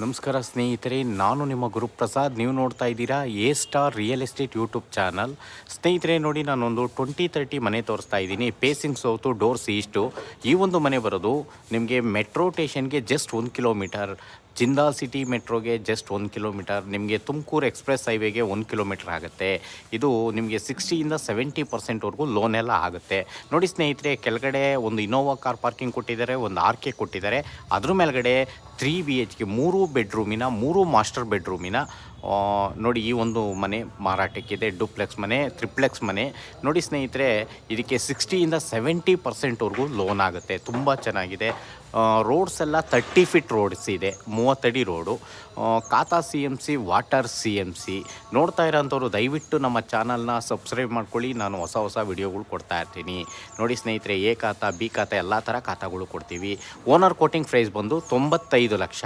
ನಮಸ್ಕಾರ ಸ್ನೇಹಿತರೆ, ನಾನು ನಿಮ್ಮ ಗುರುಪ್ರಸಾದ್. ನೀವು ನೋಡ್ತಾ ಇದ್ದೀರಾ A star real estate YouTube channel. ಸ್ನೇಹಿತರೆ ನೋಡಿ, ನಾನೊಂದು 2030 ಮನೆ ತೋರಿಸ್ತಾ ಇದ್ದೀನಿ. Facing south, doors east. ಈ ಒಂದು ಮನೆ ಬರೋದು ನಿಮಗೆ ಮೆಟ್ರೋ ಸ್ಟೇಷನ್ಗೆ ಜಸ್ಟ್ 1 ಕಿಲೋಮೀಟರ್, ಜಿಂದಾಲ್ ಸಿಟಿ ಮೆಟ್ರೋಗೆ ಜಸ್ಟ್ 1 ಕಿಲೋಮೀಟರ್, ನಿಮಗೆ ತುಮಕೂರು ಎಕ್ಸ್ಪ್ರೆಸ್ ಹೈವೇಗೆ 1 ಕಿಲೋಮೀಟರ್ ಆಗುತ್ತೆ. ಇದು ನಿಮಗೆ 60ಇಂದ 70% ಲೋನ್ ಎಲ್ಲ ಆಗುತ್ತೆ. ನೋಡಿ ಸ್ನೇಹಿತರೆ, ಕೆಳಗಡೆ ಒಂದು ಇನೋವಾ ಕಾರ್ ಪಾರ್ಕಿಂಗ್ ಕೊಟ್ಟಿದ್ದಾರೆ, ಒಂದು ಆರ್ಕೆ ಕೊಟ್ಟಿದ್ದಾರೆ. ಅದ್ರ ಮೇಲ್ಗಡೆ 3 BHK 3 ಬೆಡ್ರೂಮಿನ 3 ಮಾಸ್ಟರ್ ಬೆಡ್ರೂಮಿನ ನೋಡಿ ಈ ಒಂದು ಮನೆ ಮಾರಾಟಕ್ಕಿದೆ. ಡುಪ್ಲೆಕ್ಸ್ ಮನೆ, ಟ್ರಿಪ್ಲೆಕ್ಸ್ ಮನೆ. ನೋಡಿ ಸ್ನೇಹಿತರೆ, ಇದಕ್ಕೆ 60ಇಂದ 70% ಲೋನ್ ಆಗುತ್ತೆ. ತುಂಬ ಚೆನ್ನಾಗಿದೆ. ರೋಡ್ಸ್ ಎಲ್ಲ 30 ಫೀಟ್ ರೋಡ್ಸ್ ಇದೆ, 30 ಅಡಿ ರೋಡು. ಖಾತಾ CMC, ವಾಟರ್ CMC. ನೋಡ್ತಾ ಇರೋಂಥವ್ರು ದಯವಿಟ್ಟು ನಮ್ಮ ಚಾನಲ್ನ ಸಬ್ಸ್ಕ್ರೈಬ್ ಮಾಡ್ಕೊಳ್ಳಿ. ನಾನು ಹೊಸ ವಿಡಿಯೋಗಳು ಕೊಡ್ತಾ ಇರ್ತೀನಿ. ನೋಡಿ ಸ್ನೇಹಿತರೆ, ಎ ಖಾತಾ, ಬಿ ಖಾತಾ ಎಲ್ಲ ಥರ ಖಾತಾಗಳು ಕೊಡ್ತೀವಿ. ಓನರ್ ಕೋಟಿಂಗ್ ಪ್ರೈಸ್ ಬಂದು 95 ಲಕ್ಷ.